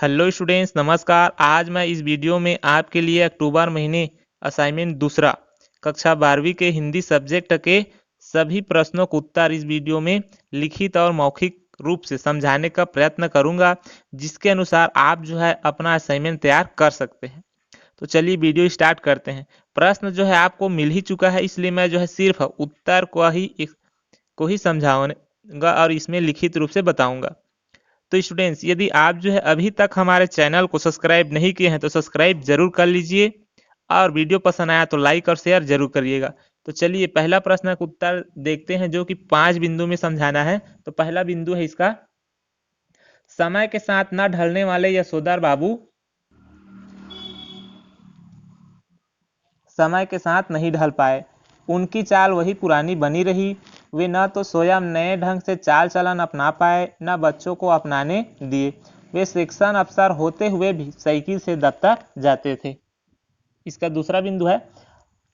Hello students, नमस्कार। आज मैं इस वीडियो में आपके लिए अक्टूबर महीने असाइनमेंट दूसरा कक्षा 12वीं के हिंदी सब्जेक्ट के सभी प्रश्नों का उत्तर इस वीडियो में लिखित और मौखिक रूप से समझाने का प्रयत्न करूंगा, जिसके अनुसार आप जो है अपना असाइनमेंट तैयार कर सकते हैं। तो चलिए वीडियो स्टार्ट करते हैं। प्रश्न जो है आपको मिल ही चुका है, इसलिए मैं जो है सिर्फ उत्तर को ही समझाऊंगा और इसमें लिखित रूप से बताऊंगा। तो स्टूडेंट्स, यदि आप जो है अभी तक हमारे चैनल को सब्सक्राइब नहीं किए हैं तो सब्सक्राइब जरूर कर लीजिए और वीडियो पसंद आया तो लाइक और शेयर जरूर करिएगा। तो चलिए पहला प्रश्न का उत्तर देखते हैं, जो कि 5 बिंदु में समझाना है। तो पहला बिंदु है इसका, समय के साथ न ढलने वाले यशोधर बाबू समय के साथ नहीं ढल पाए। उनकी चाल वही पुरानी बनी रही। वे न तो स्वयं नए ढंग से चाल चलन अपना पाए, न बच्चों को अपनाने दिए। वे सेक्शन अफसर होते हुए भी साइकिल से दफ्तर जाते थे। इसका दूसरा बिंदु है,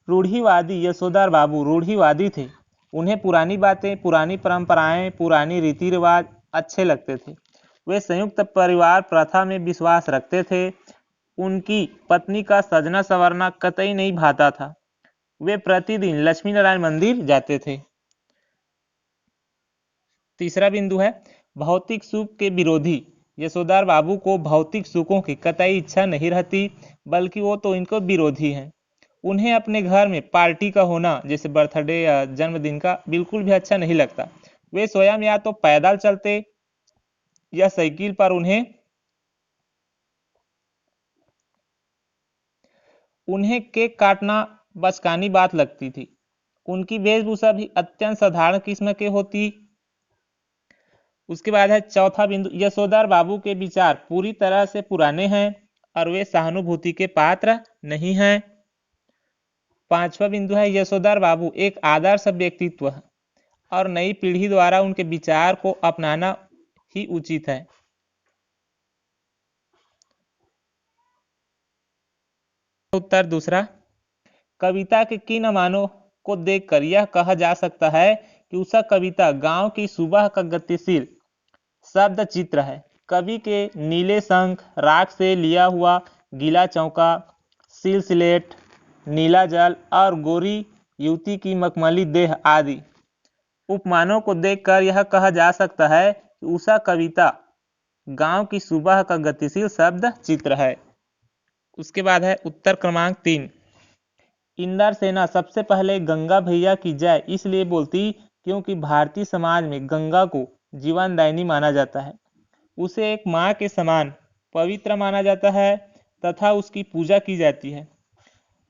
रूढ़िवादी यशोधर बाबू रूढ़िवादी थे। उन्हें पुरानी बातें, पुरानी परंपराएं, पुरानी रीति रिवाज अच्छे लगते थे। वे संयुक्त परिवार प्रथा में विश्वास रखते थे। उनकी पत्नी का सजना संवरना कतई नहीं भाता था। वे प्रतिदिन लक्ष्मी नारायण मंदिर जाते थे। तीसरा बिंदु है, भौतिक सुख के विरोधी। यशोधर बाबू को भौतिक सुखों की कतई इच्छा नहीं रहती, बल्कि वो तो इनको विरोधी हैं। उन्हें अपने घर में पार्टी का होना, जैसे बर्थडे या जन्मदिन का, बिल्कुल भी अच्छा नहीं लगता। वे स्वयं या तो पैदल चलते या साइकिल पर। उन्हें केक काटना बचकानी बात लगती थी। उनकी वेशभूषा भी अत्यंत साधारण किस्म की होती। उसके बाद है चौथा बिंदु, यशोधर बाबू के विचार पूरी तरह से पुराने हैं और वे सहानुभूति के पात्र नहीं हैं। पांचवा बिंदु है, यशोधर बाबू एक आदर्श व्यक्तित्व है और नई पीढ़ी द्वारा उनके विचार को अपनाना ही उचित है। उत्तर दूसरा, कविता के किन मानों को देखकर यह कहा जा सकता है कि उस कविता गांव की सुबह का गतिशील शब्द चित्र है। कवि के नीले शंख, राख से लिया हुआ गीला चौका, सिलसिलेट, नीला जल और गोरी युवती की मखमली देह आदि उपमानों को देखकर यह कहा जा सकता है कि उषा कविता गांव की सुबह का गतिशील शब्द चित्र है। उसके बाद है उत्तर क्रमांक 3, इंदर सेना सबसे पहले गंगा भैया की जय इसलिए बोलती क्योंकि भारतीय समाज में गंगा को जीवनदायिनी माना जाता है। उसे एक माँ के समान पवित्र माना जाता है तथा उसकी पूजा की जाती है।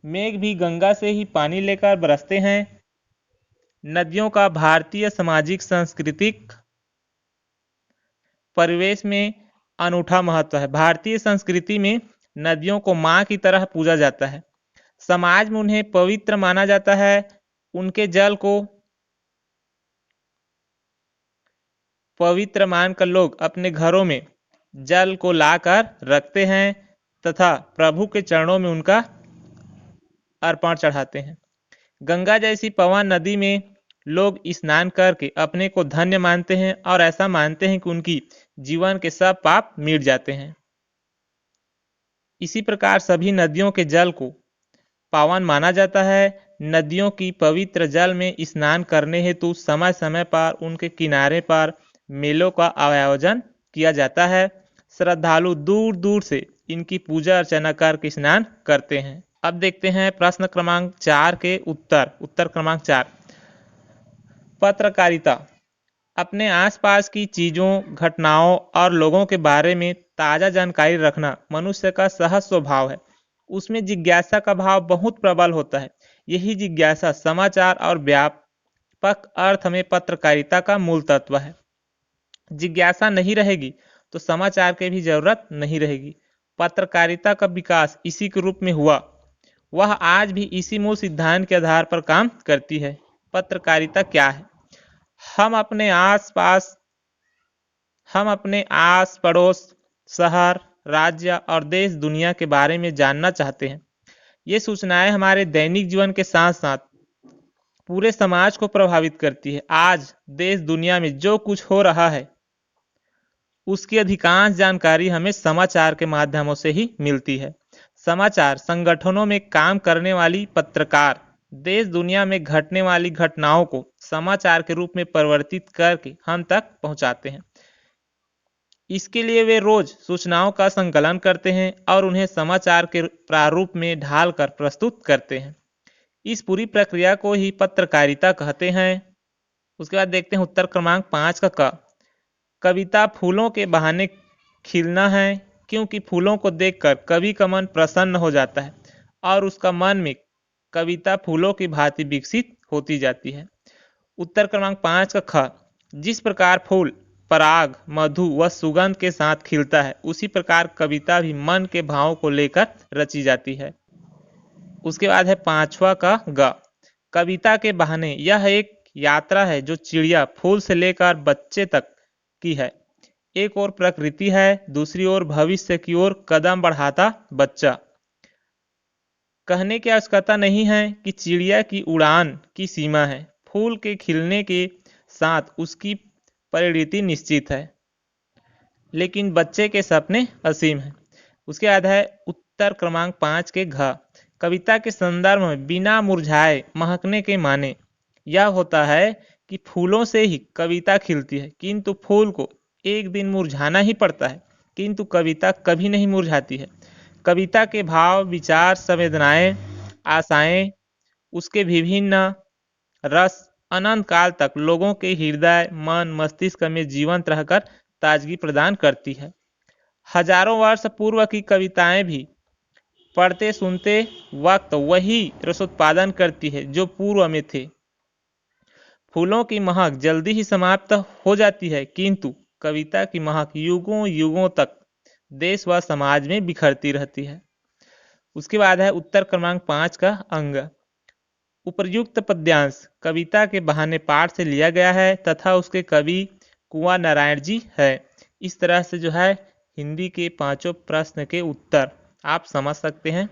मेघ भी गंगा से ही पानी लेकर बरसते हैं। नदियों का भारतीय सामाजिक सांस्कृतिक परिवेश में अनूठा महत्व है। भारतीय संस्कृति में नदियों को माँ की तरह पूजा जाता है। समाज में उन्हें पवित्र माना जाता है। उनके जल को पवित्र मानकर लोग अपने घरों में जल को लाकर रखते हैं तथा प्रभु के चरणों में उनका अर्पण चढ़ाते हैं। गंगा जैसी पवन नदी में लोग स्नान करके अपने को धन्य मानते हैं और ऐसा मानते हैं कि उनकी जीवन के सब पाप मिट जाते हैं। इसी प्रकार सभी नदियों के जल को पावन माना जाता है। नदियों की पवित्र जल में स्नान करने हेतु समय समय पर उनके किनारे पर मेलों का आयोजन किया जाता है। श्रद्धालु दूर दूर से इनकी पूजा अर्चना करके स्नान करते हैं। अब देखते हैं प्रश्न क्रमांक 4 के उत्तर क्रमांक 4, पत्रकारिता अपने आसपास की चीजों, घटनाओं और लोगों के बारे में ताजा जानकारी रखना मनुष्य का सहज स्वभाव है। उसमें जिज्ञासा का भाव बहुत प्रबल होता है। यही जिज्ञासा समाचार और व्यापक अर्थ में पत्रकारिता का मूल तत्व है। जिज्ञासा नहीं रहेगी तो समाचार की भी जरूरत नहीं रहेगी। पत्रकारिता का विकास इसी के रूप में हुआ। वह आज भी इसी मूल सिद्धांत के आधार पर काम करती है। पत्रकारिता क्या है? हम अपने आस पड़ोस, शहर, राज्य और देश दुनिया के बारे में जानना चाहते हैं। ये सूचनाएं हमारे दैनिक जीवन के साथ साथ पूरे समाज को प्रभावित करती है। आज देश दुनिया में जो कुछ हो रहा है उसकी अधिकांश जानकारी हमें समाचार के माध्यमों से ही मिलती है। समाचार संगठनों में काम करने वाली पत्रकार देश दुनिया में घटने वाली घटनाओं को समाचार के रूप में परिवर्तित करके हम तक पहुंचाते हैं। इसके लिए वे रोज सूचनाओं का संकलन करते हैं और उन्हें समाचार के प्रारूप में ढालकर प्रस्तुत करते हैं। इस पूरी प्रक्रिया को ही पत्रकारिता कहते हैं। उसके बाद देखते हैं उत्तर क्रमांक 5 का क। कविता फूलों के बहाने खिलना है, क्योंकि फूलों को देखकर कवि का मन प्रसन्न हो जाता है और उसका मन में कविता फूलों की भांति विकसित होती जाती है। उत्तर क्रमांक 5 का ख। जिस प्रकार फूल पराग, मधु व सुगंध के साथ खिलता है, उसी प्रकार कविता भी मन के भावों को लेकर रची जाती है। उसके बाद है 5वां का ग। कविता के बहाने यह एक यात्रा है जो चिड़िया फूल से लेकर बच्चे तक की है। एक ओर प्रकृति है, दूसरी ओर भविष्य की ओर कदम बढ़ाता बच्चा। कहने की आवश्यकता नहीं है कि चिड़िया की उड़ान की सीमा है, फूल के खिलने के साथ उसकी परिणति निश्चित है, लेकिन बच्चे के सपने असीम हैं। उसके बाद है उत्तर क्रमांक 5 के घ। कविता के संदर्भ में बिना मुरझाए महकने के माने यह होता है कि फूलों से ही कविता खिलती है, किंतु फूल को एक दिन मुरझाना ही पड़ता है, किंतु कविता कभी नहीं मुरझाती है। कविता के भाव, विचार, संवेदनाएं, आशाएं, उसके विभिन्न रस अनंत काल तक लोगों के हृदय, मन, मस्तिष्क में जीवंत रहकर ताजगी प्रदान करती है। हजारों वर्ष पूर्व की कविताएं भी पढ़ते सुनते वक्त वही रसोत्पादन करती है जो पूर्व में थे। फूलों की महक जल्दी ही समाप्त हो जाती है, किंतु कविता की महक युगों युगों तक देश व समाज में बिखरती रहती है। उसके बाद है उत्तर क्रमांक 5 का अंग। उपर्युक्त पद्यांश कविता के बहाने पाठ से लिया गया है तथा उसके कवि कुंवर नारायण जी है। इस तरह से जो है हिंदी के 5 प्रश्न के उत्तर आप समझ सकते हैं।